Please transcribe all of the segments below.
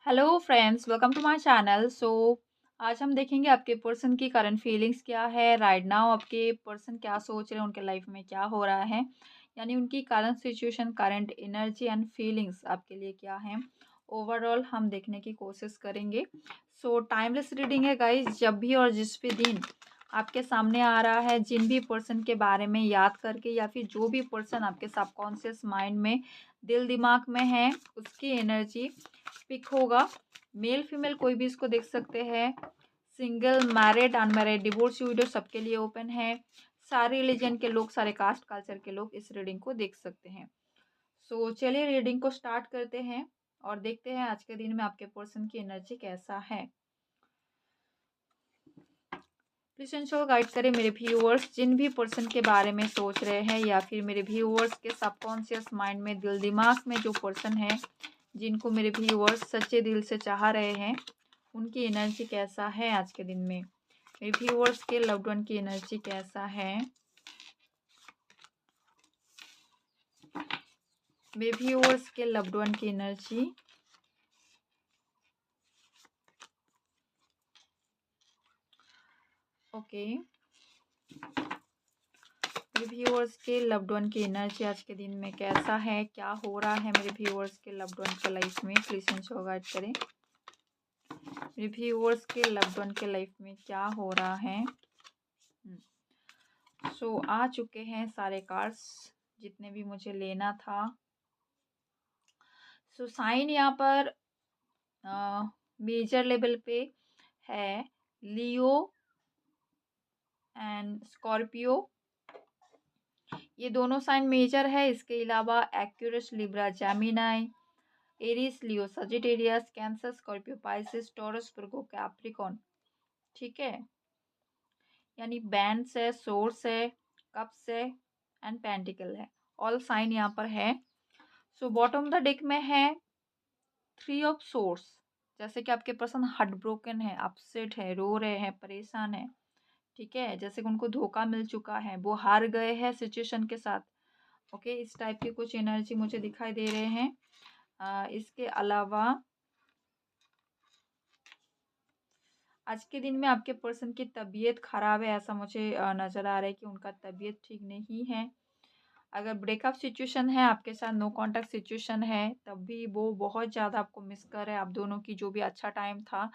Hello friends, welcome to my channel. आज हम देखेंगे आपके पर्सन की करंट फीलिंग्स क्या है, राइट नाउ आपके पर्सन क्या सोच रहे हैं, उनके लाइफ में क्या हो रहा है, यानी उनकी current situation, current energy and feelings आपके लिए क्या है। ओवरऑल हम देखने की कोशिश करेंगे। टाइमलेस रीडिंग है गाइस। जब भी और जिस भी दिन आपके सामने आ रहा है, जिन भी पर्सन के बारे में याद करके या फिर जो भी पर्सन आपके सबकॉन्शियस माइंड में, दिल दिमाग में है, उसकी एनर्जी पिक होगा। मेल फीमेल कोई भी इसको देख सकते हैं। Single, married, unmarried, divorce, window सबके लिए ओपन है। सारे रिलीजन के लोग, सारे कास्ट कल्चर के लोग इस रीडिंग को देख सकते हैं। चलिए रीडिंग को स्टार्ट करते हैं और देखते हैं आज के दिन में आपके पर्सन की एनर्जी कैसा है। प्लीज इंश्योर गाइड करें मेरे व्यूअर्स, जिन भी पर्सन के बारे में सोच रहे हैं या फिर मेरे व्यूअर्स के सबकॉन्शियस माइंड में, दिल दिमाग में जो पर्सन है, जिनको मेरे व्यूअर्स सच्चे दिल से चाह रहे हैं, उनकी एनर्जी कैसा है आज के दिन में। मेरे व्यूअर्स के लव्ड वन की एनर्जी कैसा है। मेरे व्यूअर्स के लव्ड वन की एनर्जी। ओके, मेरे व्यूअर्स के लव्ड वन की एनर्जी आज के दिन में कैसा है, क्या हो रहा है मेरे व्यूअर्स के लव्ड वन के लाइफ में। प्लीज इंश्योर गाइड करें मेरे व्यूअर्स के लव्ड वन के लाइफ में क्या हो रहा है। आ चुके हैं सारे कार्ड्स जितने भी मुझे लेना था। साइन यहाँ पर मेजर लेवल पे है, लियो एंड स्कॉर्पियो, ये दोनों साइन मेजर है। इसके अलावा Aquarius, Libra, Gemini, Aries, Leo, Sagittarius, Cancer, Scorpio, Pisces, Taurus, Virgo, Capricorn. ठीक है, यानी बैंड्स है, सोर्स है, कप्स है एंड पेंटिकल है। ऑल साइन यहाँ पर है। बॉटम द डेक में है थ्री ऑफ सोर्स। जैसे कि आपके पर्सन हार्ट ब्रोकन है, अपसेट है, रो रहे हैं, परेशान है। ठीक है, जैसे कि उनको धोखा मिल चुका है, वो हार गए हैं सिचुएशन के साथ। ओके, इस टाइप की कुछ एनर्जी मुझे दिखाई दे रहे हैं। इसके अलावा आज के दिन में आपके पर्सन की तबीयत खराब है, ऐसा मुझे नज़र आ रहा है कि उनका तबीयत ठीक नहीं है। अगर ब्रेकअप सिचुएशन है आपके साथ, नो कांटेक्ट सिचुएशन है, तब भी वो बहुत ज़्यादा आपको मिस कर रहे हैं। आप दोनों की जो भी अच्छा टाइम था,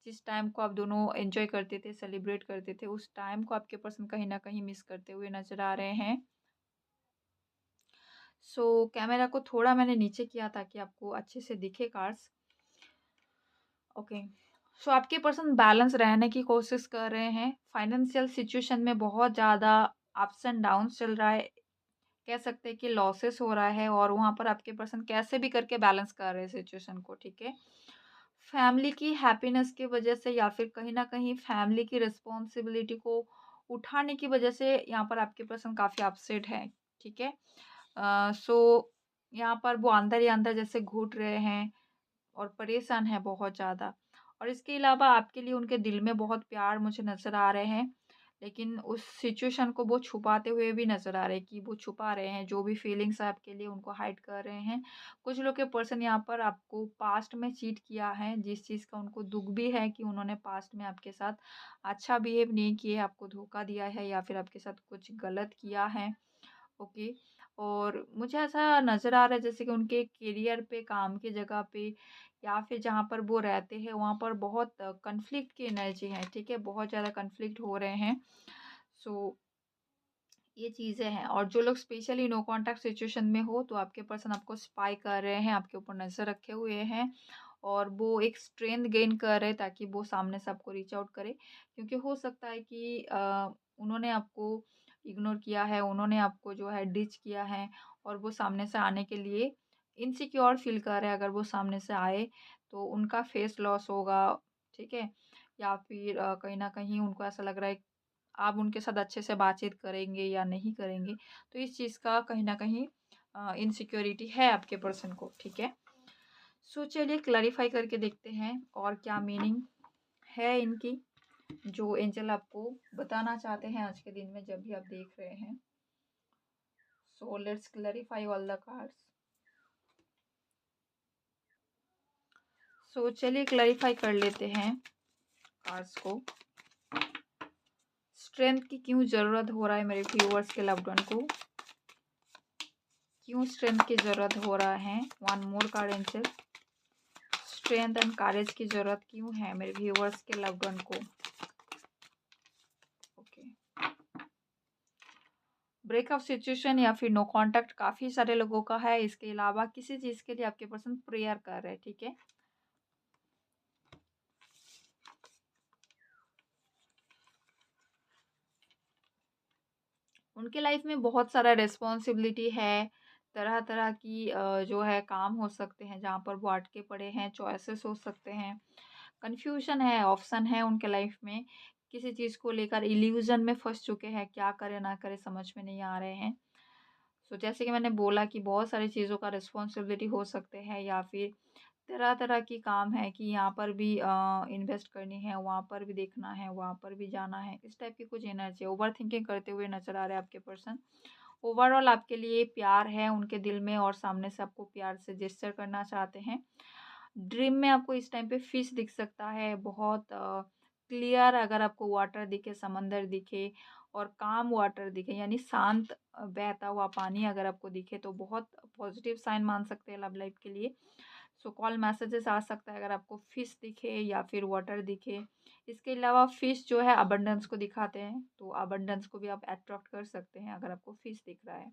जिस टाइम को आप दोनों एंजॉय करते थे, सेलिब्रेट करते थे, उस टाइम को आपके पर्सन कहीं ना कहीं मिस करते हुए नज़र आ रहे हैं। कैमरा को थोड़ा मैंने नीचे किया ताकि आपको अच्छे से दिखे कार्ड्स। ओके, आपके पर्सन बैलेंस रहने की कोशिश कर रहे हैं। फाइनेंशियल सिचुएशन में बहुत ज़्यादा अप्स एंड डाउन्स चल रहा है, कह सकते हैं कि लॉसेस हो रहा है, और वहाँ पर आपके पर्सन कैसे भी करके बैलेंस कर रहे हैं सिचुएशन को। ठीक है, फैमिली की हैप्पीनेस की वजह से या फिर कहीं ना कहीं फैमिली की रिस्पॉन्सिबिलिटी को उठाने की वजह से यहाँ पर आपके पर्सन काफ़ी अपसेट है। ठीक है, यहाँ पर वो अंदर ही अंदर जैसे घुट रहे हैं और परेशान है बहुत ज़्यादा। और इसके अलावा आपके लिए उनके दिल में बहुत प्यार मुझे नज़र आ रहे हैं, लेकिन उस सिचुएशन को वो छुपाते हुए भी नज़र आ रहे हैं कि वो छुपा रहे हैं, जो भी फीलिंग्स है आपके लिए उनको हाइड कर रहे हैं। कुछ लोग के पर्सन यहाँ पर आपको पास्ट में चीट किया है, जिस चीज़ का उनको दुख भी है कि उन्होंने पास्ट में आपके साथ अच्छा बिहेव नहीं किए, आपको धोखा दिया है या फिर आपके साथ कुछ गलत किया है। ओके, और मुझे ऐसा नज़र आ रहा है जैसे कि उनके करियर पे, काम की जगह पे, या फिर जहाँ पर वो रहते हैं वहाँ पर बहुत कन्फ्लिक्ट की एनर्जी है। ठीक है, बहुत ज़्यादा कन्फ्लिक्ट हो रहे हैं। सो ये चीज़ें हैं, और जो लोग स्पेशली नो कांटेक्ट सिचुएशन में हो, तो आपके पर्सन आपको स्पाई कर रहे हैं, आपके ऊपर नज़र रखे हुए हैं, और वो एक स्ट्रेंथ गेन कर रहे हैं ताकि वो सामने से आपको रीच आउट करे। क्योंकि हो सकता है कि उन्होंने आपको इग्नोर किया है, उन्होंने आपको जो है डिच किया है, और वो सामने से आने के लिए इनसिक्योर फील कर रहे हैं। अगर वो सामने से आए तो उनका फेस लॉस होगा। ठीक है, या फिर कहीं ना कहीं उनको ऐसा लग रहा है आप उनके साथ अच्छे से बातचीत करेंगे या नहीं करेंगे, तो इस चीज़ का कहीं न कहीं इनसिक्योरिटी है आपके पर्सन को। ठीक है, चलिए क्लैरिफाई करके देखते हैं और क्या मीनिंग है इनकी, जो एंजल आपको बताना चाहते हैं आज के दिन में जब भी आप देख रहे हैं। Let's clarify all the cards. So चलिए क्लैरिफाई कर लेते हैं कार्ड्स को। स्ट्रेंथ की क्यों ज़रूरत हो रहा है मेरे व्यूअर्स के लव्ड वन को, क्यों स्ट्रेंथ की ज़रूरत हो रहा है। One more card answer. Strength and courage की ज़रूरत क्यों है मेरे व्यूअर्स के लव्ड वन को। ओके, ब्रेकअप सिचुएशन या फिर नो कांटेक्ट काफ़ी सारे लोगों का है। इसके अलावा किसी चीज़ के लिए आपके पर्सन प्रेयर कर रहे हैं, ठीक है। उनके लाइफ में बहुत सारा रिस्पॉन्सिबिलिटी है, तरह तरह की जो है काम हो सकते हैं जहाँ पर वो अटके पड़े हैं, चॉइसेस हो सकते हैं, कन्फ्यूजन है, ऑप्शन है उनके लाइफ में। किसी चीज़ को लेकर इल्यूजन में फंस चुके हैं, क्या करें ना करें समझ में नहीं आ रहे हैं। सो जैसे कि मैंने बोला कि बहुत सारी चीज़ों का रिस्पॉन्सिबिलिटी हो सकते हैं, या फिर तरह-तरह की काम है कि यहाँ पर भी इन्वेस्ट करनी है, वहाँ पर भी देखना है, वहाँ पर भी जाना है। इस टाइप की कुछ एनर्जी ओवरथिंकिंग करते हुए नज़र आ रहे हैं आपके पर्सन। ओवरऑल आपके लिए प्यार है उनके दिल में और सामने से आपको प्यार से जेस्चर करना चाहते हैं। ड्रीम में आपको इस टाइम पे फिश दिख सकता है, बहुत क्लियर अगर आपको वाटर दिखे, समंदर दिखे और काम वाटर दिखे, यानी शांत बहता हुआ पानी अगर आपको दिखे तो बहुत पॉजिटिव साइन मान सकते हैं लव लाइफ के लिए। सो कॉल मैसेजेस आ सकता है अगर आपको फिश दिखे या फिर वाटर दिखे। इसके अलावा फिश जो है अबंडेंस को दिखाते हैं, तो अबंडेंस को भी आप अट्रैक्ट कर सकते हैं अगर आपको फिश दिख रहा है।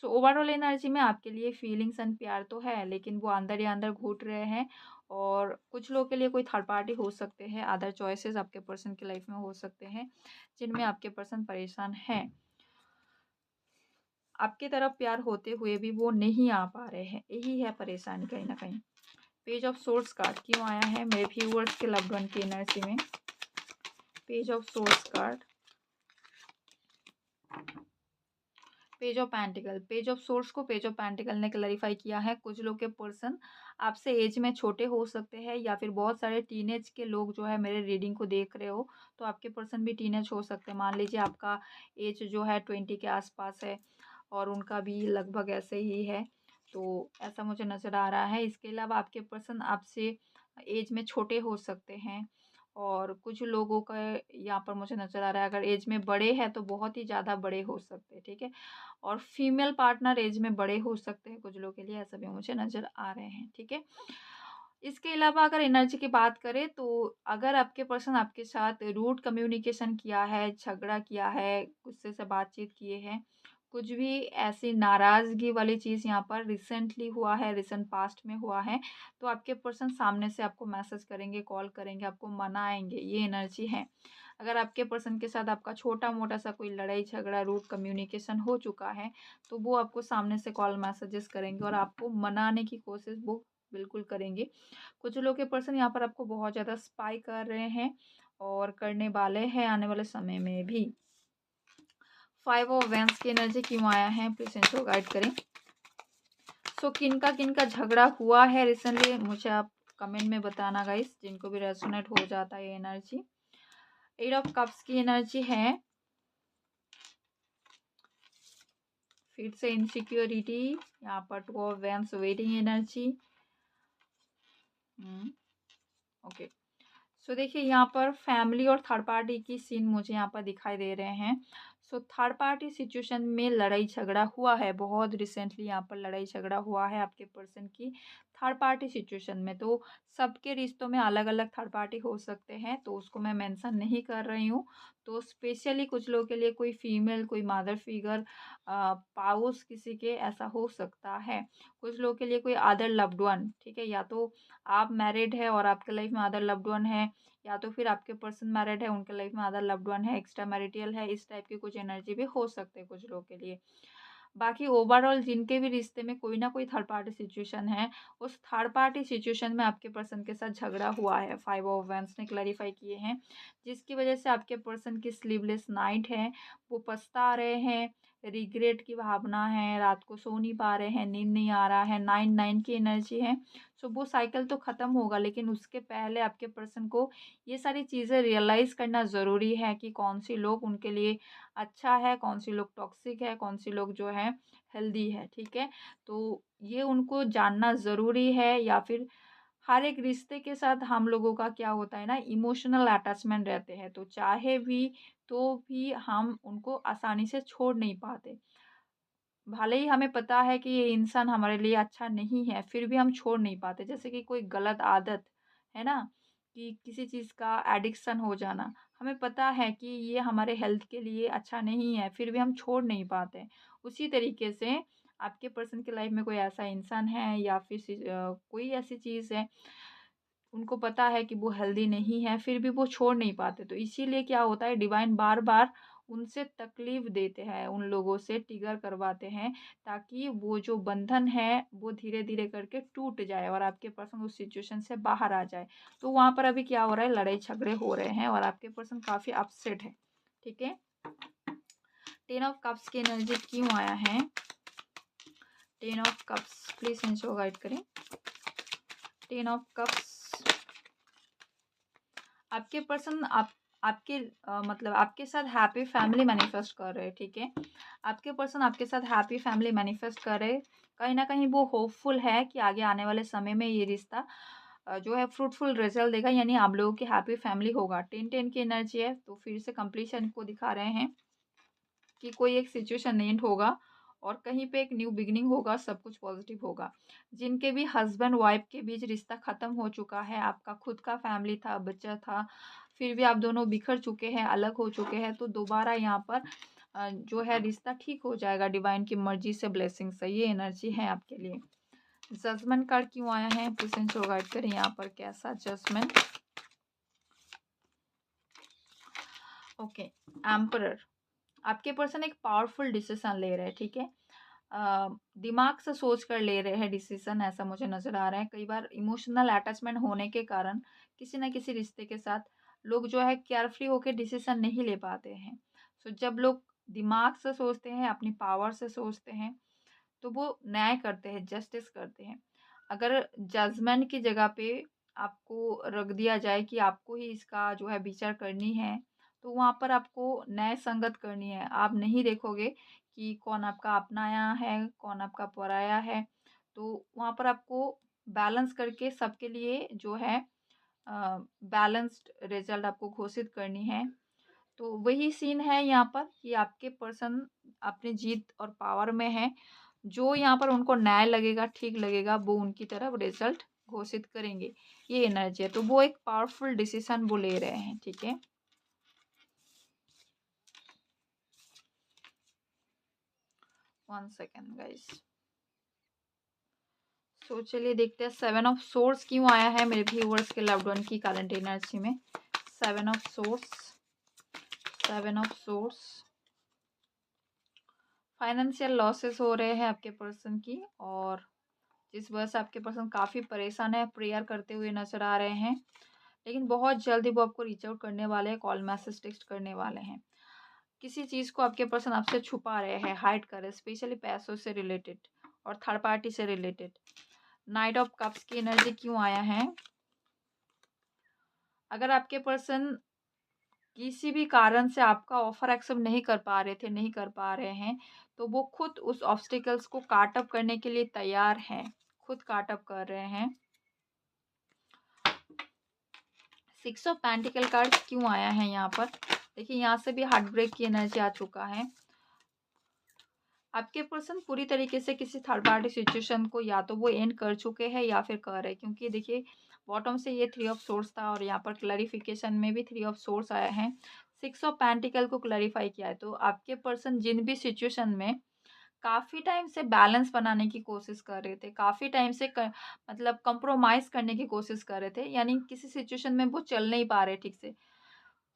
सो ओवरऑल एनर्जी में आपके लिए फीलिंग्स एंड प्यार तो है, लेकिन वो अंदर ही अंदर घुट रहे हैं। और कुछ लोगों के लिए कोई थर्ड पार्टी हो सकते हैं, अदर चॉइसेस आपके पर्सन की लाइफ में हो सकते हैं जिनमें आपके पर्सन परेशान हैं। आपकी तरफ प्यार होते हुए भी वो नहीं आ पा रहे हैं, यही है परेशानी कहीं ना कहीं। पेज ऑफ सोर्स कार्ड क्यों आया है मेरे व्यूअर्स के लव्ड वन की एनर्जी में। Page of source card, page of pentacle. Page of source को पेज ऑफ पेंटिकल ने क्लैरिफाई किया है। कुछ लोग के पर्सन आपसे एज में छोटे हो सकते हैं, या फिर बहुत सारे टीनेज के लोग जो है मेरे रीडिंग को देख रहे हो तो आपके पर्सन भी टीनेज हो सकते हैं। मान लीजिए आपका एज जो है 20 के आसपास है और उनका भी लगभग ऐसे ही है, तो ऐसा मुझे नज़र आ रहा है। इसके अलावा आपके पर्सन आपसे एज में छोटे हो सकते हैं, और कुछ लोगों का यहाँ पर मुझे नज़र आ रहा है अगर एज में बड़े हैं तो बहुत ही ज़्यादा बड़े हो सकते हैं, ठीक है। और फीमेल पार्टनर एज में बड़े हो सकते हैं कुछ लोगों के लिए, ऐसा भी मुझे नज़र आ रहे हैं, ठीक है। इसके अलावा अगर एनर्जी की बात करें तो अगर आपके पर्सन आपके साथ रूड कम्युनिकेशन किया है, झगड़ा किया है, गुस्से से बातचीत किए हैं, कुछ भी ऐसी नाराज़गी वाली चीज़ यहाँ पर रिसेंटली हुआ है, रिसेंट पास्ट में हुआ है, तो आपके पर्सन सामने से आपको मैसेज करेंगे, कॉल करेंगे, आपको मनाएंगे, ये एनर्जी है। अगर आपके पर्सन के साथ आपका छोटा-मोटा सा कोई लड़ाई झगड़ा, रूड कम्युनिकेशन हो चुका है, तो वो आपको सामने से कॉल मैसेजेस करेंगे और आपको मनाने की कोशिश वो बिल्कुल करेंगे। कुछ लोग के पर्सन यहाँ पर आपको बहुत ज़्यादा स्पाई कर रहे हैं और करने वाले हैं आने वाले समय में भी। 5 ऑफ वेंस की एनर्जी क्यों आया है, प्लीज इनको गाइड करें। सो किनका झगड़ा हुआ है रिसेंटली, मुझे आप कमेंट में बताना गाइस, जिनको भी रेजोनेट हो जाता है ये एनर्जी। 8 ऑफ कप्स की एनर्जी है, फिर से इनसिक्योरिटी, यहाँ पर 2 of wands waiting energy. Okay, so देखिए यहाँ पर फैमिली और थर्ड पार्टी की सीन मुझे यहाँ पर दिखाई दे रहे हैं। सो थर्ड पार्टी सिचुएशन में लड़ाई झगड़ा हुआ है, बहुत रिसेंटली यहाँ पर लड़ाई झगड़ा हुआ है आपके पर्सन की थर्ड पार्टी सिचुएशन में। तो सबके रिश्तों में अलग अलग थर्ड पार्टी हो सकते हैं, तो उसको मैं मेंशन नहीं कर रही हूँ। तो स्पेशली कुछ लोगों के लिए कोई फीमेल, कोई मदर फिगर, पाउस किसी के ऐसा हो सकता है। कुछ लोगों के लिए कोई अदर लव्ड वन, ठीक है, या तो आप मैरिड है और आपके लाइफ में अदर लव्ड वन है, या तो फिर आपके पर्सन मैरिड है, उनके लाइफ में अदर लव्ड वन है, एक्स्ट्रा मैरिटल है, इस टाइप की कुछ एनर्जी भी हो सकते हैं कुछ लोगों के लिए। बाकी ओवरऑल जिनके भी रिश्ते में कोई ना कोई थर्ड पार्टी सिचुएशन है, उस थर्ड पार्टी सिचुएशन में आपके पर्सन के साथ झगड़ा हुआ है, 5 ऑफ वेंस ने क्लैरिफाई किए हैं, जिसकी वजह से आपके पर्सन की स्लीवलेस नाइट है, वो पछता रहे हैं, रिग्रेट की भावना है, रात को सो नहीं पा रहे हैं, नींद नहीं आ रहा है, 9 की एनर्जी है। सो वो साइकिल तो ख़त्म होगा, लेकिन उसके पहले आपके पर्सन को ये सारी चीज़ें रियलाइज़ करना ज़रूरी है कि कौन सी लोग उनके लिए अच्छा है, कौन सी लोग टॉक्सिक है, कौन सी लोग जो है हेल्दी है, ठीक है। तो ये उनको जानना ज़रूरी है, या फिर हर एक रिश्ते के साथ हम लोगों का क्या होता है ना, इमोशनल अटैचमेंट रहते हैं, तो चाहे भी तो भी हम उनको आसानी से छोड़ नहीं पाते। भले ही हमें पता है कि ये इंसान हमारे लिए अच्छा नहीं है, फिर भी हम छोड़ नहीं पाते। जैसे कि कोई गलत आदत, है ना? कि किसी चीज़ का एडिक्शन हो जाना। हमें पता है कि ये हमारे हेल्थ के लिए अच्छा नहीं है, फिर भी हम छोड़ नहीं पाते। उसी तरीके से आपके पर्सन की लाइफ़ में कोई ऐसा इंसान है या फिर कोई ऐसी चीज़ है, उनको पता है कि वो हेल्दी नहीं है, फिर भी वो छोड़ नहीं पाते। तो इसीलिए क्या होता है, डिवाइन बार-बार उनसे तकलीफ़ देते हैं, उन लोगों से ट्रिगर करवाते हैं, ताकि वो जो बंधन है, वो धीरे-धीरे करके टूट जाए और आपके पर्सन उस सिचुएशन से बाहर आ जाए। तो वहाँ पर अभी क्या हो रहा है, लड़ाई-झगड़े हो रहे हैं और आपके पर्सन काफ़ी अपसेट है। ठीक है? 10 ऑफ कप्स की एनर्जी क्यों आया है? 10 ऑफ कप्स प्लीज़ इनको गाइड करें। 10 ऑफ कप्स, आपके पर्सन आपके मतलब आपके साथ हैप्पी फैमिली मैनिफेस्ट कर रहे हैं, ठीक है? आपके पर्सन आपके साथ हैप्पी फैमिली मैनिफेस्ट कर रहे हैं। कहीं न कहीं वो होपफुल है कि आगे आने वाले समय में ये रिश्ता जो है फ्रूटफुल रिज़ल्ट देगा, यानी आप लोगों की हैप्पी फैमिली होगा। 10-10 की एनर्जी है, तो फिर से कंप्लीशन को दिखा रहे हैं कि कोई एक सिचुएशन एंड होगा और कहीं पे एक न्यू बिगिनिंग होगा, सब कुछ पॉजिटिव होगा। जिनके भी हस्बैंड वाइफ के बीच रिश्ता खत्म हो चुका है, आपका खुद का फैमिली था, बच्चा था, फिर भी आप दोनों बिखर चुके हैं, अलग हो चुके हैं, तो दोबारा यहाँ पर जो है रिश्ता ठीक हो जाएगा डिवाइन की मर्जी से, ब्लेसिंग से। ये एनर्जी है आपके लिए। जजमेंट कार्ड क्यों आया है? प्लीज गाइड करें यहाँ पर कैसा जजमेंट। ओके, एम्परर, आपके पर्सन एक पावरफुल डिसीजन ले रहे हैं, ठीक है? दिमाग से सोच कर ले रहे हैं डिसीजन, ऐसा मुझे नज़र आ रहा है। कई बार इमोशनल अटैचमेंट होने के कारण किसी न किसी रिश्ते के साथ लोग जो है केयरफ्री होकर डिसीजन नहीं ले पाते हैं। सो जब लोग दिमाग से सोचते हैं, अपनी पावर से सोचते हैं, तो वो न्याय करते हैं, जस्टिस करते हैं। अगर जजमेंट की जगह पे आपको रख दिया जाए कि आपको ही इसका जो है विचार करनी है, तो वहाँ पर आपको न्याय संगत करनी है। आप नहीं देखोगे कि कौन आपका अपनाया है, कौन आपका पराया है। तो वहाँ पर आपको बैलेंस करके सबके लिए जो है बैलेंस्ड रिजल्ट आपको घोषित करनी है। तो वही सीन है यहाँ पर कि आपके पर्सन अपनी जीत और पावर में है। जो यहाँ पर उनको न्याय लगेगा, ठीक लगेगा, वो उनकी तरफ रिजल्ट घोषित करेंगे। ये एनर्जी है, तो वो एक पावरफुल डिसीजन वो ले रहे हैं, ठीक है? One second guys. सो चलिए देखते हैं 7 ऑफ सोर्स क्यों आया है मेरे व्यूअर्स के लव्ड वन की करंट एनर्जी में। 7 of source, 7 of source. Financial losses हो रहे हैं आपके पर्सन की, और जिस वजह से आपके पर्सन काफ़ी परेशान है, प्रेयर करते हुए नजर आ रहे हैं। लेकिन बहुत जल्दी वो आपको रीच आउट करने वाले हैं, कॉल मैसेज टेक्स्ट करने वाले हैं। किसी चीज़ को आपके पर्सन आपसे छुपा रहे हैं, हाइड कर रहे हैं, स्पेशली पैसों से रिलेटेड और थर्ड पार्टी से रिलेटेड। नाइट ऑफ कप्स की एनर्जी क्यों आया है? अगर आपके पर्सन किसी भी कारण से आपका ऑफर एक्सेप्ट नहीं कर पा रहे थे, नहीं कर पा रहे हैं, तो वो खुद उस ऑब्स्टिकल्स को काट अप करने के लिए तैयार हैं, खुद काट अप कर रहे हैं। 6 ऑफ पेंटिकल कार्ड क्यों आया है यहाँ पर? देखिए यहाँ से भी हार्ट ब्रेक की एनर्जी आ चुका है। आपके पर्सन पूरी तरीके से किसी थर्ड पार्टी सिचुएशन को या तो वो एंड कर चुके हैं या फिर कर रहे हैं, क्योंकि देखिए बॉटम से ये 3 ऑफ सोर्स था और यहाँ पर क्लैरिफिकेशन में भी 3 ऑफ सोर्स आया है। 6 ऑफ पेंटिकल को क्लैरिफाई किया है, तो आपके पर्सन जिन भी सिचुएशन में काफ़ी टाइम से बैलेंस बनाने की कोशिश कर रहे थे, काफ़ी टाइम से मतलब कंप्रोमाइज़ करने की कोशिश कर रहे थे, यानी किसी सिचुएशन में वो चल नहीं पा रहे ठीक से,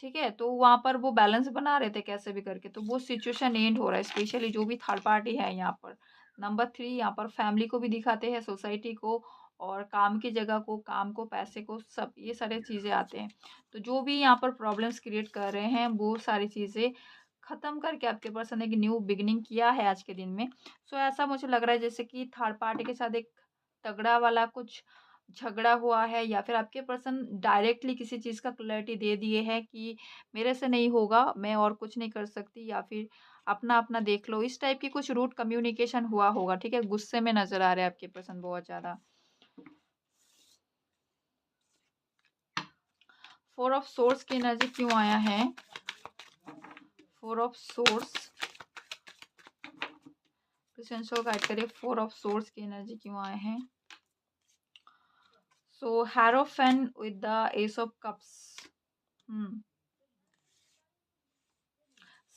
ठीक है? तो वहाँ पर वो बैलेंस बना रहे थे कैसे भी करके, तो वो सिचुएशन एंड हो रहा है, स्पेशली जो भी थर्ड पार्टी है यहाँ पर। नंबर 3 यहाँ पर फैमिली को भी दिखाते हैं, सोसाइटी को और काम की जगह को, काम को, पैसे को, सब ये सारी चीज़ें आते हैं। तो जो भी यहाँ पर प्रॉब्लम्स क्रिएट कर रहे हैं, वो सारी चीज़ें ख़त्म करके आपके पर्सन एक न्यू बिगिनिंग किया है आज के दिन में। सो ऐसा मुझे लग रहा है जैसे कि थर्ड पार्टी के साथ एक तगड़ा वाला कुछ झगड़ा हुआ है, या फिर आपके पर्सन डायरेक्टली किसी चीज़ का क्लैरिटी दे दिए है कि मेरे से नहीं होगा, मैं और कुछ नहीं कर सकती, या फिर अपना-अपना देख लो। इस टाइप की कुछ रूड कम्युनिकेशन हुआ होगा, ठीक है? गुस्से में नज़र आ रहे हैं आपके पर्सन बहुत ज़्यादा। 4 ऑफ सोर्स की एनर्जी क्यों आया है? 4 ऑफ सोर्स, प्लीज गाइड करिए 4 ऑफ सोर्स की एनर्जी क्यों आए हैं? So hierophant with the ace of cups.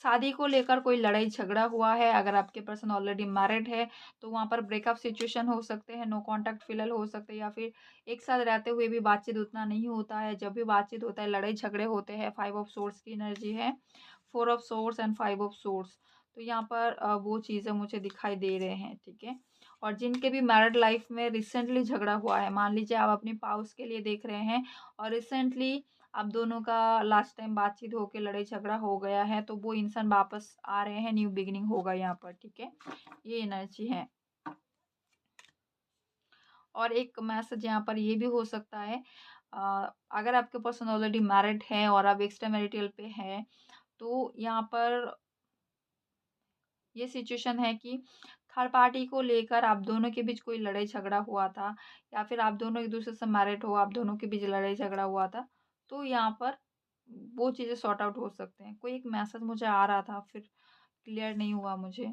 शादी को लेकर कोई लड़ाई झगड़ा हुआ है। अगर आपके पर्सन ऑलरेडी मैरिड है तो वहाँ पर ब्रेकअप सिचुएशन हो सकते हैं, नो कॉन्टैक्ट फिलहाल हो सकते हैं, या फिर एक साथ रहते हुए भी बातचीत उतना नहीं होता है। जब भी बातचीत होता है लड़ाई झगड़े होते हैं। 5 ऑफ सोर्स की एनर्जी है, 4 of source and 5 of source. तो यहाँ पर वो चीज़ें मुझे दिखाई दे रहे हैं, ठीक है। और जिनके भी मैरिड लाइफ में रिसेंटली झगड़ा हुआ है, मान लीजिए आप अपनी पाउस के लिए देख रहे हैं और रिसेंटली आप दोनों का लास्ट टाइम बातचीत होके लड़ाई झगड़ा हो गया है, तो वो इंसान वापस आ रहे हैं, न्यू बिगिनिंग होगा यहाँ पर, ठीक है। ये एनर्जी है। और एक मैसेज यहाँ पर ये भी हो सकता है, अगर आपके पर्सन ऑलरेडी मैरिड है और आप एक्स्ट्रा मैरिटल पे हैं, तो यहाँ पर ये सिचुएशन है कि थर्ड पार्टी को लेकर आप दोनों के बीच कोई लड़ाई झगड़ा हुआ था, या फिर आप दोनों एक दूसरे से मैरिड हो, आप दोनों के बीच लड़ाई झगड़ा हुआ था, तो यहाँ पर वो चीज़ें सॉर्ट आउट हो सकते हैं। कोई एक मैसेज मुझे आ रहा था, फिर क्लियर नहीं हुआ मुझे।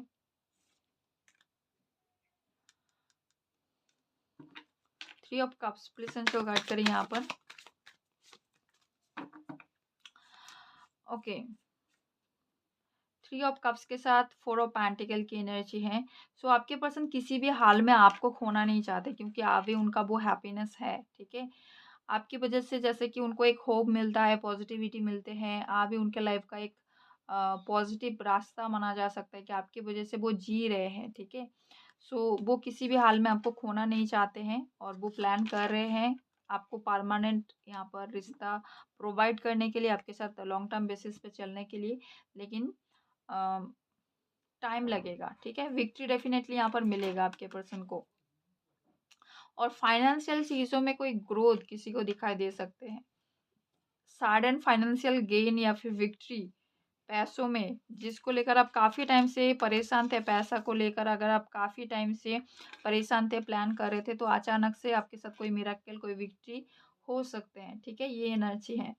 3 of cups, please and show guide करें यहाँ पर। ओके, 3 ऑफ कप्स के साथ 4 ऑफ पेंटिकल की एनर्जी है। सो आपके पर्सन किसी भी हाल में आपको खोना नहीं चाहते, क्योंकि आप भी उनका वो हैप्पीनेस है, ठीक है। आपकी वजह से जैसे कि उनको एक होप मिलता है, पॉजिटिविटी मिलते हैं, आप भी उनके लाइफ का एक पॉजिटिव रास्ता माना जा सकता है कि आपकी वजह से वो जी रहे हैं, ठीक है। सो वो किसी भी हाल में आपको खोना नहीं चाहते हैं और वो प्लान कर रहे हैं आपको परमानेंट यहाँ पर रिश्ता प्रोवाइड करने के लिए, आपके साथ लॉन्ग टर्म बेसिस पे चलने के लिए। लेकिन टाइम लगेगा, ठीक है। विक्ट्री डेफिनेटली यहाँ पर मिलेगा आपके पर्सन को। और फाइनेंशियल चीज़ों में कोई ग्रोथ किसी को दिखाई दे सकते हैं, सडन फाइनेंशियल गेन या फिर विक्ट्री पैसों में, जिसको लेकर आप काफ़ी टाइम से परेशान थे। पैसा को लेकर अगर आप काफ़ी टाइम से परेशान थे, प्लान कर रहे थे, तो अचानक से आपके साथ कोई मिरेकल, कोई विक्ट्री हो सकते हैं, ठीक है। ये एनर्जी है।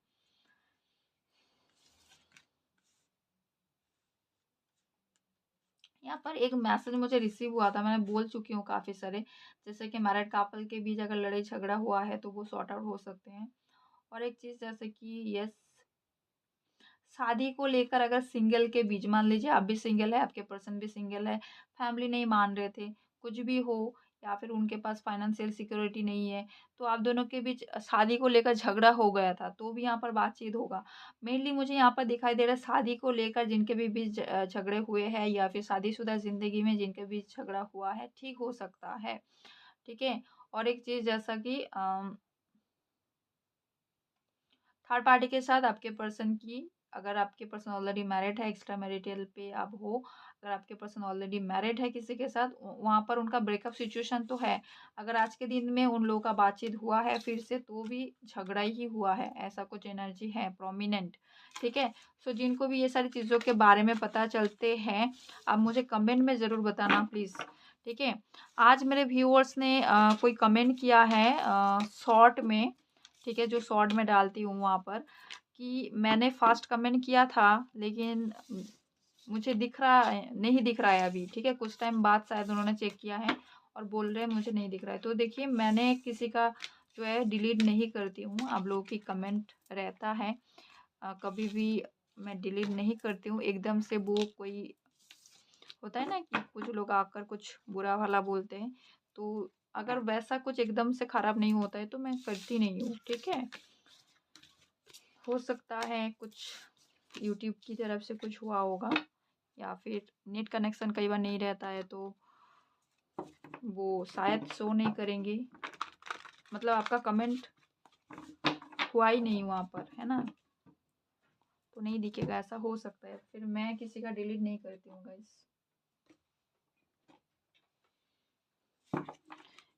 यहाँ पर एक मैसेज मुझे रिसीव हुआ था, मैंने बोल चुकी हूँ काफ़ी सारे, जैसे कि मैरिड कपल के बीच अगर लड़ाई झगड़ा हुआ है तो वो सॉर्ट आउट हो सकते हैं। और एक चीज़ जैसे कि यस, शादी को लेकर अगर सिंगल के बीच, मान लीजिए आप भी सिंगल है, आपके पर्सन भी सिंगल है, फैमिली नहीं मान रहे थे, कुछ भी हो, या फिर उनके पास फाइनेंशियल सिक्योरिटी नहीं है, तो आप दोनों के बीच शादी को लेकर झगड़ा हो गया था, तो भी यहाँ पर बातचीत होगा। मेनली मुझे यहाँ पर दिखाई दे रहा है शादी को लेकर जिनके भी बीच झगड़े हुए हैं, या फिर शादीशुदा ज़िंदगी में जिनके बीच झगड़ा हुआ है, ठीक हो सकता है, ठीक है। और एक चीज़ जैसा कि थर्ड पार्टी के साथ आपके पर्सन की, अगर आपके पर्सन ऑलरेडी मैरिड है, एक्स्ट्रा मैरिटल पे आप हो, अगर आपके पर्सन ऑलरेडी मैरिड है किसी के साथ, वहाँ पर उनका ब्रेकअप सिचुएशन तो है। अगर आज के दिन में उन लोगों का बातचीत हुआ है फिर से, तो भी झगड़ा ही हुआ है, ऐसा कुछ एनर्जी है प्रोमिनेंट, ठीक है। सो जिनको भी ये सारी चीज़ों के बारे में पता चलते हैं, आप मुझे कमेंट में ज़रूर बताना प्लीज़, ठीक है। आज मेरे व्यूअर्स ने कोई कमेंट किया है शॉर्ट में, ठीक है, जो शॉर्ट में डालती हूँ वहाँ पर, कि मैंने फर्स्ट कमेंट किया था, लेकिन मुझे दिख रहा है, नहीं दिख रहा है अभी, ठीक है। कुछ टाइम बाद शायद उन्होंने चेक किया है और बोल रहे हैं मुझे नहीं दिख रहा है। तो देखिए, मैंने किसी का जो है डिलीट नहीं करती हूँ, आप लोगों की कमेंट रहता है, कभी भी मैं डिलीट नहीं करती हूँ एकदम से। वो कोई होता है ना कि कुछ लोग आकर कुछ बुरा भला बोलते हैं, तो अगर वैसा कुछ एकदम से खराब नहीं होता है तो मैं करती नहीं हूँ, ठीक है। हो सकता है कुछ यूट्यूब की तरफ से कुछ हुआ होगा, या फिर नेट कनेक्शन कई बार नहीं रहता है, तो वो शायद शो नहीं करेंगे, मतलब आपका कमेंट हुआ ही नहीं वहाँ पर, है ना, तो नहीं दिखेगा, ऐसा हो सकता है। फिर मैं किसी का डिलीट नहीं करती हूँ गाइस,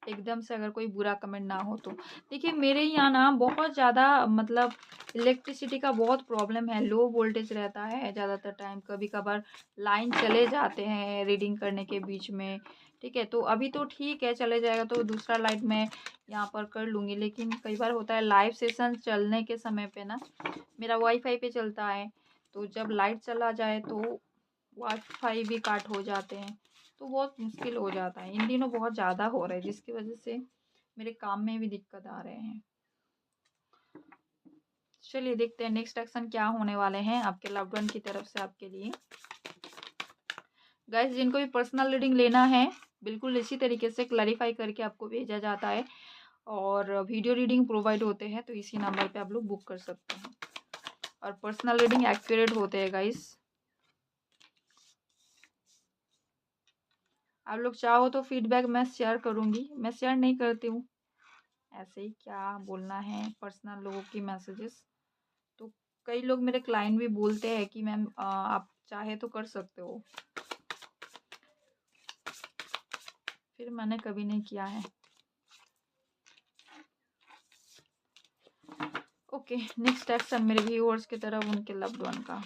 एकदम से अगर कोई बुरा कमेंट ना हो तो। देखिए, मेरे यहाँ ना बहुत ज़्यादा मतलब इलेक्ट्रिसिटी का बहुत प्रॉब्लम है, लो वोल्टेज रहता है ज़्यादातर टाइम, कभी कभार लाइन चले जाते हैं रीडिंग करने के बीच में, ठीक है, तो अभी तो ठीक है, चले जाएगा तो दूसरा लाइट मैं यहाँ पर कर लूँगी। लेकिन कई बार होता है लाइव सेशन चलने के समय पे ना मेरा वाईफाई पे चलता है, तो जब लाइट चला जाए तो वाईफाई भी काट हो जाते हैं, तो बहुत मुश्किल हो जाता है। इन दिनों बहुत ज़्यादा हो रहा है जिसकी वजह से मेरे काम में भी दिक्कत आ रहे हैं। चलिए देखते हैं नेक्स्ट एक्शन क्या होने वाले हैं आपके लव्ड वन की तरफ से आपके लिए। गाइस, जिनको भी पर्सनल रीडिंग लेना है बिल्कुल इसी तरीके से क्लैरिफाई करके आपको भेजा जाता है और वीडियो रीडिंग प्रोवाइड होते हैं, तो इसी नंबर पे आप लोग बुक कर सकते हैं और पर्सनल रीडिंग एक्यूरेट होते हैं गाइस। आप लोग चाहो तो फीडबैक मैं शेयर करूँगी, मैं शेयर नहीं करती हूँ, ऐसे ही क्या बोलना है पर्सनल लोगों की मैसेजेस। तो कई लोग मेरे क्लाइंट भी बोलते हैं कि मैम आप चाहे तो कर सकते हो, फिर मैंने कभी नहीं किया है। ओके, नेक्स्ट एक्शन मेरे व्यूअर्स की तरफ उनके लव्ड वन का।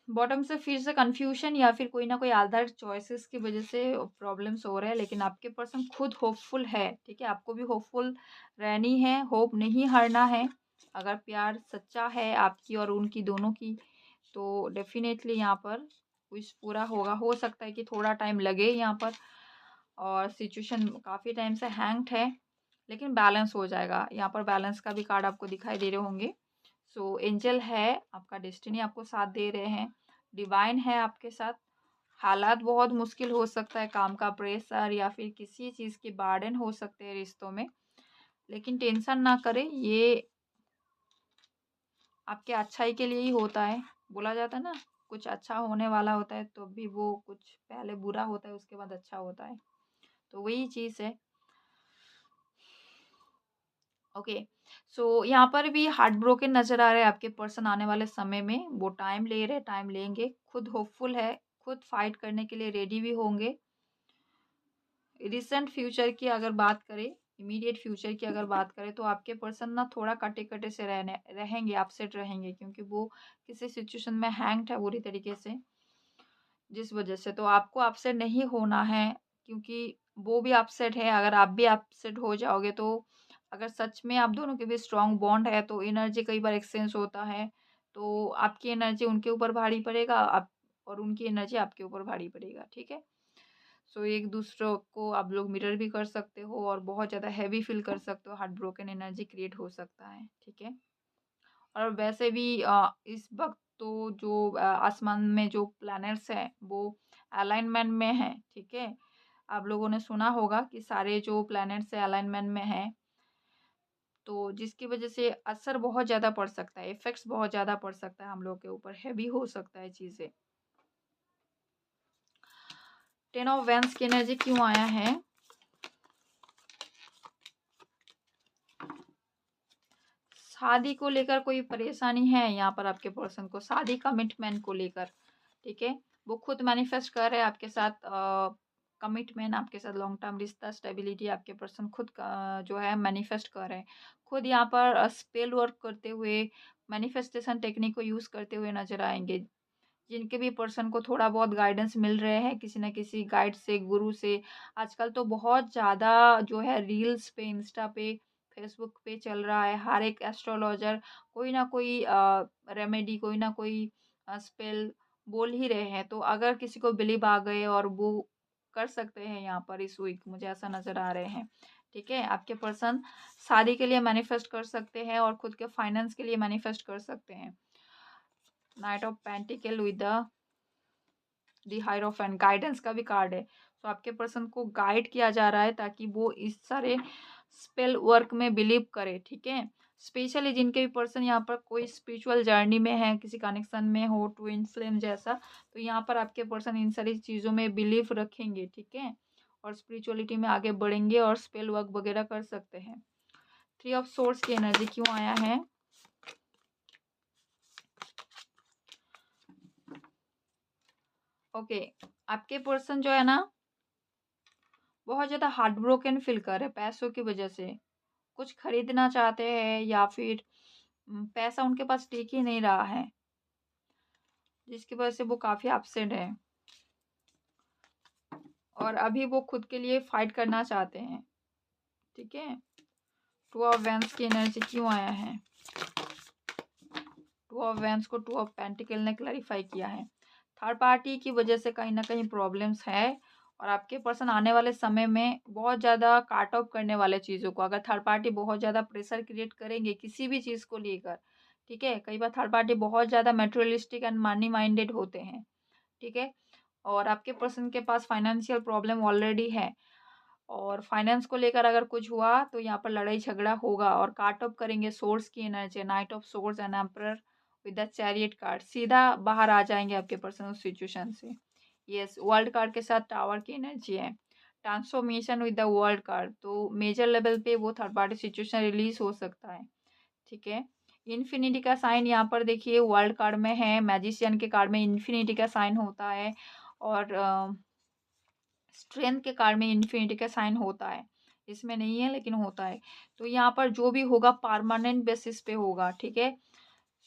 बॉटम से फिर से कंफ्यूजन या फिर कोई ना कोई अदर चॉइसेस की वजह से प्रॉब्लम्स हो रहे हैं, लेकिन आपके पर्सन खुद होपफुल है। ठीक है, आपको भी होपफुल रहनी है, होप नहीं हारना है। अगर प्यार सच्चा है आपकी और उनकी दोनों की, तो डेफिनेटली यहाँ पर विश पूरा होगा। हो सकता है कि थोड़ा टाइम लगे यहाँ पर और सिचुएशन काफ़ी टाइम से हैंग्ड है, लेकिन बैलेंस हो जाएगा। यहाँ पर बैलेंस का भी कार्ड आपको दिखाई दे रहे होंगे। सो एंजल है, आपका डेस्टिनी आपको साथ दे रहे हैं, डिवाइन है आपके साथ। हालात बहुत मुश्किल हो सकता है, काम का प्रेशर या फिर किसी चीज़ के बर्डन हो सकते हैं रिश्तों में, लेकिन टेंशन ना करें, ये आपके अच्छाई के लिए ही होता है। बोला जाता है ना, कुछ अच्छा होने वाला होता है तो भी वो कुछ पहले बुरा होता है उसके बाद अच्छा होता है, तो वही चीज़ है। ओके, सो यहाँ पर भी हार्ट ब्रोकन नज़र आ रहा है आपके पर्सन आने वाले समय में। वो टाइम ले रहे, टाइम लेंगे, खुद होपफुल है, खुद फाइट करने के लिए रेडी भी होंगे। रिसेंट फ्यूचर की अगर बात करें, इमीडिएट फ्यूचर की अगर बात करें, तो आपके पर्सन ना थोड़ा कटे-कटे से रहेंगे, अपसेट रहेंगे, क्योंकि वो किसी सिचुएशन में हैंग्ड है बुरी तरीके से, जिस वजह से। तो आपको अपसेट नहीं होना है, क्योंकि वो भी अपसेट है। अगर आप भी अपसेट हो जाओगे तो अगर सच में आप दोनों के बीच स्ट्रॉन्ग बॉन्ड है, तो एनर्जी कई बार एक्सचेंज होता है, तो आपकी एनर्जी उनके ऊपर भारी पड़ेगा, आप और उनकी एनर्जी आपके ऊपर भारी पड़ेगा। ठीक है? सो एक दूसरे को आप लोग मिरर भी कर सकते हो और बहुत ज़्यादा हैवी फील कर सकते हो, हार्ट ब्रोकन एनर्जी क्रिएट हो सकता है। ठीक है? और वैसे भी इस वक्त तो जो आसमान में जो प्लैनेट्स हैं वो अलाइनमेंट में हैं। ठीक है? आप लोगों ने सुना होगा कि सारे जो प्लैनेट्स हैं अलाइनमेंट में हैं, तो जिसकी वजह से असर बहुत ज़्यादा पड़ सकता है, इफ़ेक्ट्स बहुत ज़्यादा पड़ सकता है हम लोग के ऊपर, हैवी हो सकता है चीज़ें। 10 ऑफ वैंड्स की एनर्जी क्यों आया है? शादी को लेकर कोई परेशानी है यहाँ पर आपके पर्सन को, शादी कमिटमेंट को लेकर। ठीक है, वो खुद मैनिफेस्ट कर रहे हैं आपके साथ कमिटमेंट, आपके साथ लॉन्ग टर्म रिश्ता, स्टेबिलिटी आपके पर्सन खुद जो है मैनिफेस्ट कर रहे हैं। खुद यहाँ पर स्पेल वर्क करते हुए, मैनिफेस्टेशन टेक्निक को यूज़ करते हुए नजर आएंगे। जिनके भी पर्सन को थोड़ा बहुत गाइडेंस मिल रहे हैं किसी न किसी गाइड से, गुरु से। आजकल तो बहुत ज़्यादा जो है रील्स पे, इंस्टा पे, फेसबुक पे चल रहा है, हर एक एस्ट्रोलॉजर कोई ना कोई रेमेडी, कोई ना कोई स्पेल बोल ही रहे हैं। तो अगर किसी को बिलीव आ गए और वो कर सकते हैं यहाँ पर इस वीक, मुझे ऐसा नज़र आ रहे हैं। ठीक है, आपके पर्सन शादी के लिए मैनिफेस्ट कर सकते हैं और खुद के फाइनेंस के लिए मैनिफेस्ट कर सकते हैं। Night of pentacle with the hierophant, guidance का भी कार्ड है। तो आपके पर्सन को गाइड किया जा रहा है ताकि वो इस सारे स्पेल वर्क में बिलीव करे। ठीक है, स्पेशली जिनके भी पर्सन यहाँ पर कोई स्पिरिचुअल जर्नी में है, किसी कनेक्शन में हो, ट्विन फ्लेम जैसा, तो यहाँ पर आपके पर्सन इन सारी चीज़ों में बिलीव रखेंगे। ठीक है, और स्पिरिचुअलिटी में आगे बढ़ेंगे और स्पेल वर्क वगैरह कर सकते हैं। 3 ऑफ सोर्स की एनर्जी क्यों आया है? ओके, आपके पर्सन जो है ना बहुत ज़्यादा हार्ट ब्रोकन फील कर रहे हैं पैसों की वजह से। कुछ खरीदना चाहते हैं या फिर पैसा उनके पास टिक ही नहीं रहा है। जिसकी वजह से वो काफ़ी अपसेट है और अभी वो खुद के लिए फाइट करना चाहते हैं। ठीक है, टू ऑफ वैंस की एनर्जी क्यों आया है? टू ऑफ वैंस को टू ऑफ पेंटिकल ने क्लैरिफाई किया है। थर्ड पार्टी की वजह से कहीं ना कहीं प्रॉब्लम्स है और आपके पर्सन आने वाले समय में बहुत ज़्यादा काट ऑफ करने वाले चीज़ों को, अगर थर्ड पार्टी बहुत ज़्यादा प्रेशर क्रिएट करेंगे किसी भी चीज़ को लेकर, ठीक है, कई बार थर्ड पार्टी बहुत ज़्यादा मेटेरियलिस्टिक एंड मनी माइंडेड होते हैं। ठीक है, और आपके पर्सन के पास फाइनेंशियल प्रॉब्लम ऑलरेडी है और फाइनेंस को लेकर अगर कुछ हुआ तो यहाँ पर लड़ाई झगड़ा होगा और काट ऑफ करेंगे। सोर्स की energy, night of source and emperor with the chariot card, सीधा बाहर आ जाएंगे आपके पर्सन उस सिचुएशन से। यस, वर्ल्ड कार्ड के साथ टावर की एनर्जी है, transformation with the world card, तो मेजर लेवल पे वो थर्ड पार्टी सिचुएशन रिलीज हो सकता है। ठीक है, इन्फिनिटी का साइन यहाँ पर देखिए वर्ल्ड कार्ड में है, मैजिशियन के कार्ड में इन्फिनिटी का साइन होता है और स्ट्रेंथ के कार्ड में इन्फिनिटी का साइन होता है, इसमें नहीं है लेकिन होता है। तो यहाँ पर जो भी होगा परमानेंट बेसिस पे होगा। ठीक है,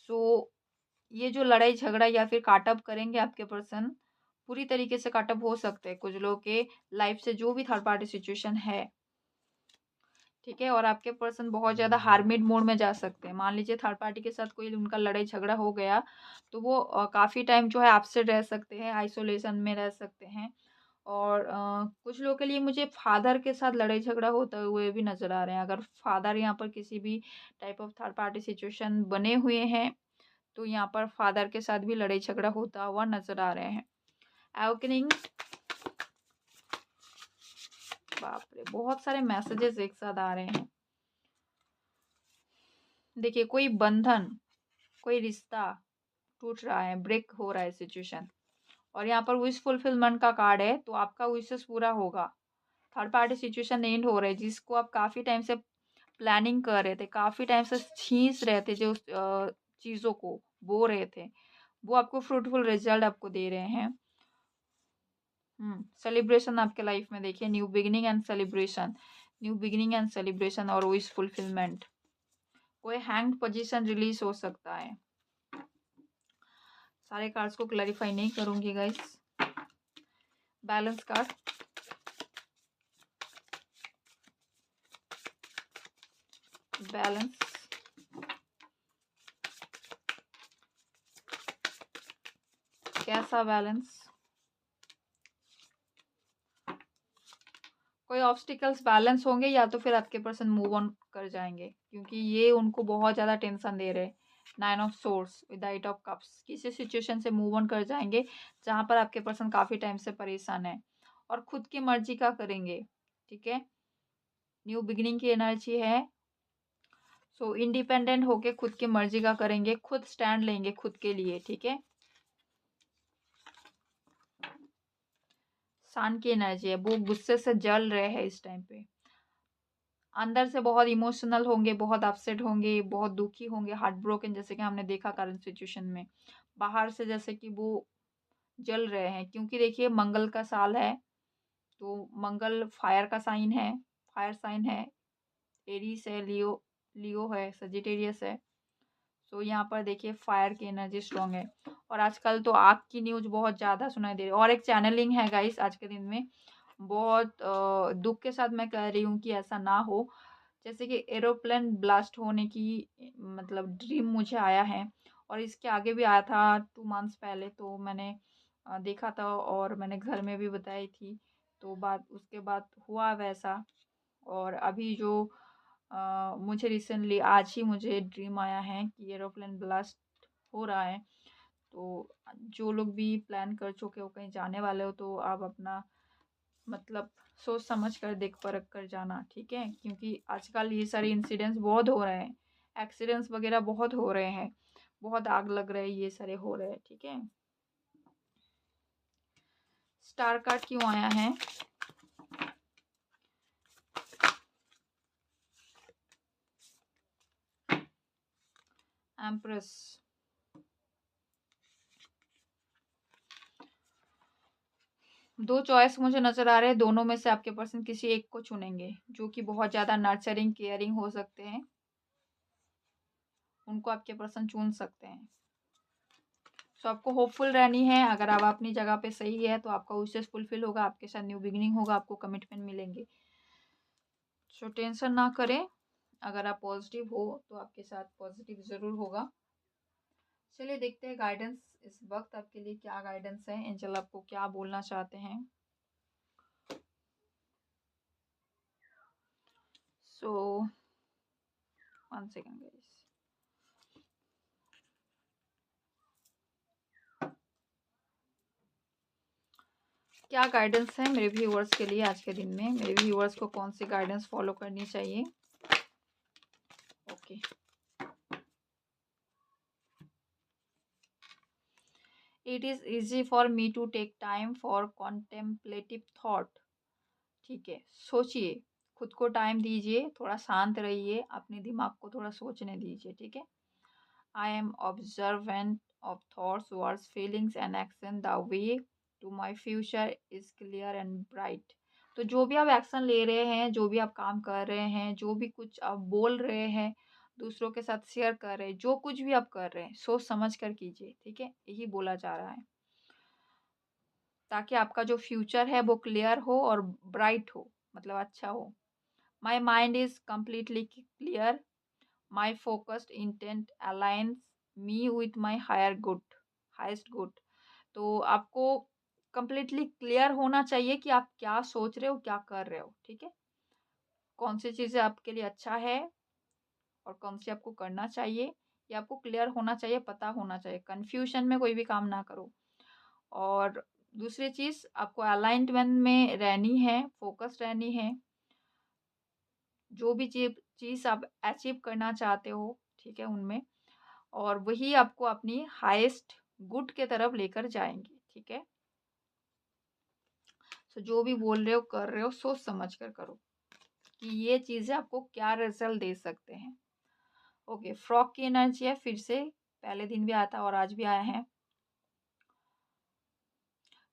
सो ये जो लड़ाई झगड़ा या फिर काटअप करेंगे आपके पर्सन, पूरी तरीके से काटअप हो सकते हैं कुछ लोगों के लाइफ से, जो भी थर्ड पार्टी सिचुएशन है। ठीक है, और आपके पर्सन बहुत ज़्यादा हार्मिड मोड में जा सकते हैं। मान लीजिए थर्ड पार्टी के साथ कोई उनका लड़ाई झगड़ा हो गया तो वो काफ़ी टाइम जो है अपसेट रह सकते हैं, आइसोलेशन में रह सकते हैं। और कुछ लोगों के लिए मुझे फादर के साथ लड़ाई झगड़ा होते हुए भी नज़र आ रहे हैं। अगर फादर यहाँ पर किसी भी type of third party situation बने हुए हैं तो यहाँ पर फादर के साथ भी लड़ाई झगड़ा होता हुआ नज़र आ रहे हैं। एवकनिंग, बाप रे, बहुत सारे मैसेजेस एक साथ आ रहे हैं। देखिए, कोई बंधन, कोई रिश्ता टूट रहा है, ब्रेक हो रहा है सिचुएशन, और यहाँ पर विश फुलफिलमेंट का कार्ड है, तो आपका विशेष पूरा होगा। थर्ड पार्टी सिचुएशन एंड हो रहे, जिसको आप काफ़ी टाइम से प्लानिंग कर रहे थे, काफ़ी टाइम से खींच रहे थे, जो चीज़ों को बो रहे थे, वो आपको फ्रूटफुल रिजल्ट आपको दे रहे हैं। सेलिब्रेशन आपके लाइफ में देखिए, new beginning and celebration, new beginning and celebration और विश फुलफिलमेंट। कोई हैंग पोजीशन रिलीज हो सकता है। सारे कार्ड्स को क्लैरिफाई नहीं करूंगी गाइस। बैलेंस कार्ड, बैलेंस, कैसा बैलेंस? कोई ऑब्स्टिकल्स बैलेंस होंगे या तो फिर आपके पर्सन मूव ऑन कर जाएंगे, क्योंकि ये उनको बहुत ज़्यादा टेंशन दे रहे हैं। 9 of source with 8 of cups, किसी सिचुएशन से मूव ऑन कर जाएंगे जहाँ पर आपके पर्सन काफ़ी टाइम से परेशान है और खुद की मर्जी का करेंगे। ठीक है, न्यू बिगिनिंग की एनर्जी है, सो इंडिपेंडेंट होके खुद की मर्जी का करेंगे, खुद स्टैंड लेंगे खुद के लिए। ठीक है, सन की एनर्जी है, वो गुस्से से जल रहे हैं इस टाइम पे, अंदर से बहुत इमोशनल होंगे, बहुत अपसेट होंगे, बहुत दुखी होंगे, हार्ट ब्रोकन, जैसे कि हमने देखा करंट सिचुएशन में। बाहर से जैसे कि वो जल रहे हैं, क्योंकि देखिए मंगल का साल है, तो मंगल फायर का साइन है, फायर साइन है, एरीस है, लियो लियो है, सजिटेरियस है। तो यहाँ पर देखिए फायर की एनर्जी स्ट्रॉन्ग है और आजकल तो आग की न्यूज बहुत ज़्यादा सुनाई दे रही है। और एक चैनलिंग है गाइस आज के दिन में, बहुत दुख के साथ मैं कह रही हूँ कि ऐसा ना हो, जैसे कि एरोप्लेन ब्लास्ट होने की मतलब ड्रीम मुझे आया है, और इसके आगे भी आया था 2 मंथ्स पहले, तो मैंने देखा था और मैंने घर में भी बताई थी, तो बात उसके बाद हुआ वैसा। और अभी जो मुझे रिसेंटली आज ही मुझे ड्रीम आया है कि एरोप्लेन ब्लास्ट हो रहा है। तो जो लोग भी प्लान कर चुके हो कहीं जाने वाले हो, तो आप अपना मतलब सोच समझ कर देख परख कर जाना। ठीक है, क्योंकि आजकल ये सारे इंसिडेंट्स बहुत हो रहे हैं, एक्सीडेंट्स वगैरह बहुत हो रहे हैं, बहुत आग लग रहे हैं, ये सारे हो रहे हैं। ठीक है, स्टार कार्ड क्यों आया है? एम्प्रेस, दो चॉइस मुझे नजर आ रहे हैं, दोनों में से आपके पर्सन किसी एक को चुनेंगे, जो कि बहुत ज्यादा नर्चरिंग केयरिंग हो सकते हैं, उनको आपके पर्सन चुन सकते हैं। सो आपको होपफुल रहनी है। अगर आप अपनी जगह पे सही है तो आपका विशेष फुलफिल होगा, आपके साथ न्यू बिगिनिंग होगा, आपको कमिटमेंट मिलेंगे। सो टेंशन ना करें। अगर आप पॉजिटिव हो तो आपके साथ पॉजिटिव ज़रूर होगा। चलिए देखते हैं गाइडेंस इस वक्त आपके लिए क्या गाइडेंस है, एंजल आपको क्या बोलना चाहते हैं। सो 1 सेकंड गाइस। क्या गाइडेंस है मेरे व्यूअर्स के लिए आज के दिन में? मेरे व्यूअर्स को कौन सी गाइडेंस फॉलो करनी चाहिए? Okay. It is easy for me to take time for contemplative thought. ठीक है, सोचिए, खुद को टाइम दीजिए, थोड़ा शांत रहिए, अपने दिमाग को थोड़ा सोचने दीजिए। ठीक है। I am observant of thoughts, words, feelings and action. The way to my future is clear and bright. तो जो भी आप एक्शन ले रहे हैं, जो भी आप काम कर रहे हैं, जो भी कुछ आप बोल रहे हैं, दूसरों के साथ शेयर कर रहे हैं, जो कुछ भी आप कर रहे हैं, सोच समझ कर कीजिए। ठीक है, यही बोला जा रहा है, ताकि आपका जो फ्यूचर है वो क्लियर हो और ब्राइट हो, मतलब अच्छा हो। My mind is completely clear, my focused intent aligns me with my higher good, highest good. तो आपको कम्प्लीटली क्लियर होना चाहिए कि आप क्या सोच रहे हो, क्या कर रहे हो। ठीक है, कौन सी चीज़ें आपके लिए अच्छा है और कौन सी आपको करना चाहिए, ये आपको क्लियर होना चाहिए, पता होना चाहिए। कन्फ्यूजन में कोई भी काम ना करो। और दूसरी चीज़, आपको अलाइनमेंट में रहनी है, फोकस रहनी है, जो भी चीज़ आप अचीव करना चाहते हो, ठीक है, उनमें। और वही आपको अपनी हाईएस्ट गुड के तरफ लेकर जाएंगे। ठीक है। तो जो भी बोल रहे हो, कर रहे हो, सोच समझ कर करो कि ये चीज़ें आपको क्या रिजल्ट दे सकते हैं। ओके, फ्रॉग की एनर्जी है, फिर से पहले दिन भी आया था और आज भी आया है।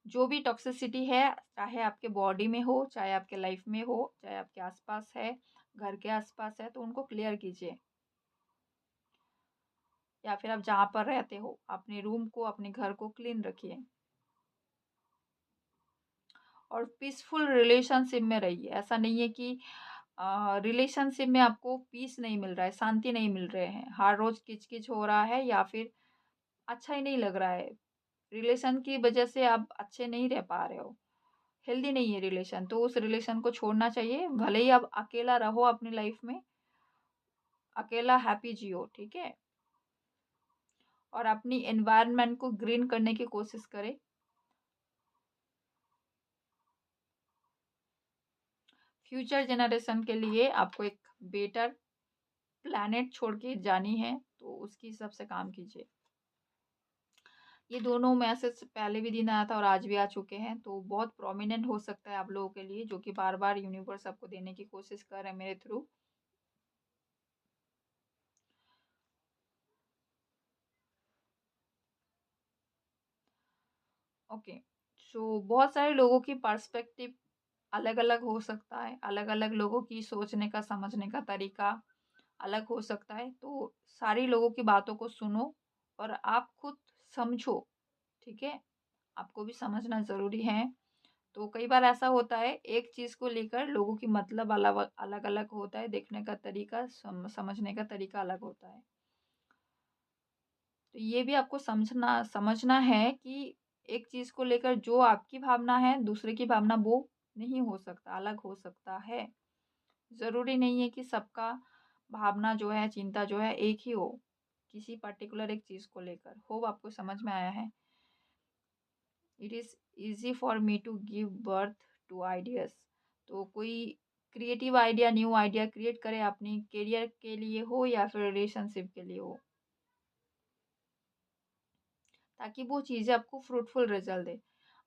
जो भी टॉक्सिसिटी है, चाहे आपके बॉडी में हो, चाहे आपके लाइफ में हो, चाहे आपके आसपास है, घर के आसपास है, तो उनको क्लियर कीजिए। या फिर आप जहाँ पर रहते हो, अपने रूम को, अपने घर को क्लीन रखिए और पीसफुल रिलेशनशिप में रहिए। ऐसा नहीं है कि रिलेशनशिप में आपको पीस नहीं मिल रहा है, शांति नहीं मिल रहे हैं, हर रोज किच-किच हो रहा है या फिर अच्छा ही नहीं लग रहा है। रिलेशन की वजह से आप अच्छे नहीं रह पा रहे हो, हेल्दी नहीं है रिलेशन, तो उस रिलेशन को छोड़ना चाहिए। भले ही आप अकेला रहो अपनी लाइफ में, अकेला हैप्पी जियो। ठीक है। और अपनी एनवायरनमेंट को ग्रीन करने की कोशिश करें। फ्यूचर जनरेशन के लिए आपको एक बेटर प्लैनेट छोड़ के जानी है, तो उसके हिसाब से काम कीजिए। ये दोनों मैसेज पहले भी दिन आया था और आज भी आ चुके हैं, तो बहुत प्रोमिनेंट हो सकता है आप लोगों के लिए, जो कि बार बार यूनिवर्स आपको देने की कोशिश कर रहे हैं मेरे थ्रू। ओके। सो बहुत सारे लोगों की पर्सपेक्टिव अलग अलग हो सकता है, अलग अलग लोगों की सोचने का, समझने का तरीका अलग हो सकता है। तो सारी लोगों की बातों को सुनो और आप खुद समझो। ठीक है, आपको भी समझना ज़रूरी है। तो कई बार ऐसा होता है, एक चीज़ को लेकर लोगों की मतलब अलग अलग अलग होता है, देखने का तरीका, समझने का तरीका अलग होता है। तो ये भी आपको समझना है कि एक चीज़ को लेकर जो आपकी भावना है, दूसरे की भावना वो नहीं हो सकता, अलग हो सकता है। ज़रूरी नहीं है कि सबका भावना जो है, चिंता जो है एक ही हो, किसी पर्टिकुलर एक चीज़ को लेकर। होप आपको समझ में आया है। It is easy for me to give birth to ideas. तो कोई creative idea, new idea create करे अपनी करियर के लिए हो या फिर रिलेशनशिप के लिए हो, ताकि वो चीज़ें आपको फ्रूटफुल रिजल्ट दे।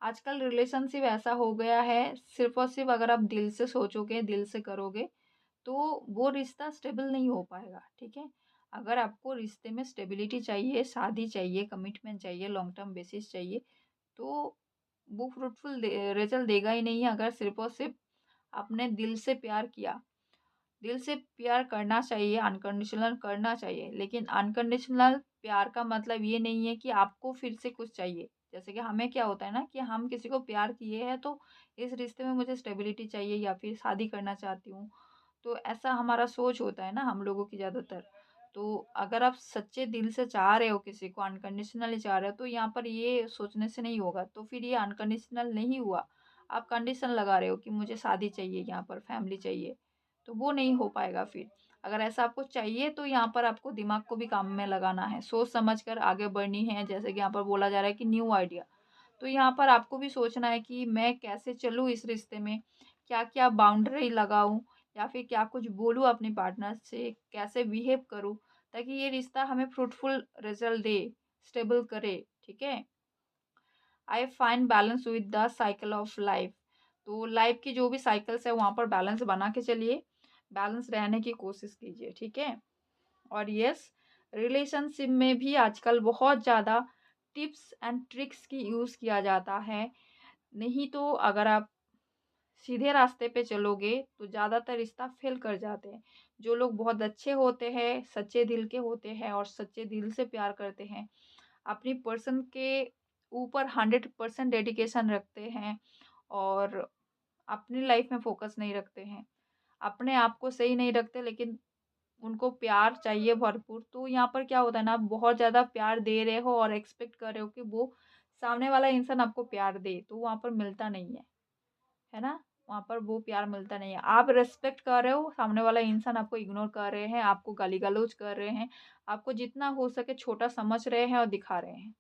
आजकल रिलेशनशिप ऐसा हो गया है, सिर्फ़ और सिर्फ़ अगर आप दिल से सोचोगे, दिल से करोगे, तो वो रिश्ता स्टेबल नहीं हो पाएगा। ठीक है? अगर आपको रिश्ते में स्टेबिलिटी चाहिए, शादी चाहिए, कमिटमेंट चाहिए, लॉन्ग टर्म बेसिस चाहिए, तो वो फ्रूटफुल रिजल्ट देगा ही नहीं अगर सिर्फ़ और सिर्फ़ आपने दिल से प्यार किया। दिल से प्यार करना चाहिए, अनकंडीशनल करना चाहिए, लेकिन अनकंडीशनल प्यार का मतलब ये नहीं है कि आपको फिर से कुछ चाहिए। जैसे कि हमें क्या होता है ना कि हम किसी को प्यार किए हैं तो इस रिश्ते में मुझे स्टेबिलिटी चाहिए या फिर शादी करना चाहती हूँ। तो ऐसा हमारा सोच होता है ना हम लोगों की ज़्यादातर। तो अगर आप सच्चे दिल से चाह रहे हो किसी को, अनकंडीशनली चाह रहे हो, तो यहाँ पर ये सोचने से नहीं होगा। तो फिर ये अनकंडीशनल नहीं हुआ। आप कंडीशन लगा रहे हो कि मुझे शादी चाहिए, यहाँ पर फैमिली चाहिए। तो वो नहीं हो पाएगा फिर। अगर ऐसा आपको चाहिए तो यहाँ पर आपको दिमाग को भी काम में लगाना है, सोच समझ कर आगे बढ़नी है। जैसे कि यहाँ पर बोला जा रहा है कि न्यू आइडिया, तो यहाँ पर आपको भी सोचना है कि मैं कैसे चलूँ इस रिश्ते में, क्या-क्या बाउंड्री लगाऊँ या फिर क्या कुछ बोलूँ अपने पार्टनर से, कैसे बिहेव करूँ ताकि ये रिश्ता हमें फ्रूटफुल रिजल्ट दे, स्टेबल करे, ठीक है? I find balance with the cycle of life. तो लाइफ की जो भी साइकिल्स है वहाँ पर बैलेंस बना के चलिए, बैलेंस रहने की कोशिश कीजिए, ठीक है? और यस, रिलेशनशिप में भी आजकल बहुत ज़्यादा टिप्स एंड ट्रिक्स की यूज़ किया जाता है। नहीं तो अगर आप सीधे रास्ते पे चलोगे तो ज़्यादातर रिश्ता फेल कर जाते हैं। जो लोग बहुत अच्छे होते हैं, सच्चे दिल के होते हैं और सच्चे दिल से प्यार करते हैं, अपनी पर्सन के ऊपर 100% डेडिकेशन रखते हैं और अपनी लाइफ में फोकस नहीं रखते हैं। अपने आप को सही नहीं रखते लेकिन उनको प्यार चाहिए भरपूर। तो यहाँ पर क्या होता है ना, आप बहुत ज़्यादा प्यार दे रहे हो और एक्सपेक्ट कर रहे हो कि वो सामने वाला इंसान आपको प्यार दे, तो वहाँ पर मिलता नहीं है ना? वहाँ पर वो प्यार मिलता नहीं है। आप रिस्पेक्ट कर रहे हो, सामने वाला इंसान आपको इग्नोर कर रहे हैं, आपको गाली-गलौज कर रहे हैं, आपको जितना हो सके छोटा समझ रहे हैं और दिखा रहे हैं।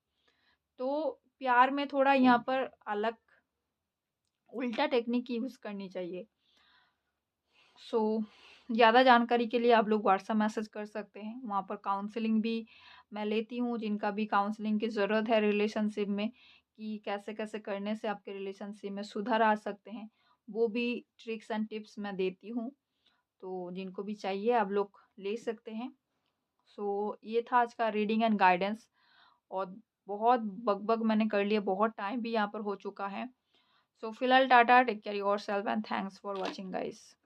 तो प्यार में थोड़ा यहाँ पर अलग उल्टा टेक्निक यूज़ करनी चाहिए। सो ज़्यादा जानकारी के लिए आप लोग व्हाट्सएप मैसेज कर सकते हैं। वहाँ पर काउंसलिंग भी मैं लेती हूँ, जिनका भी काउंसलिंग की ज़रूरत है रिलेशनशिप में कि कैसे-कैसे करने से आपके रिलेशनशिप में सुधार आ सकते हैं, वो भी ट्रिक्स एंड टिप्स मैं देती हूँ। तो जिनको भी चाहिए आप लोग ले सकते हैं। सो ये था आज का रीडिंग एंड गाइडेंस और बहुत बक-बक मैंने कर लिया, बहुत टाइम भी यहाँ पर हो चुका है। सो फिलहाल tata, take care yourself and thanks for watching guys.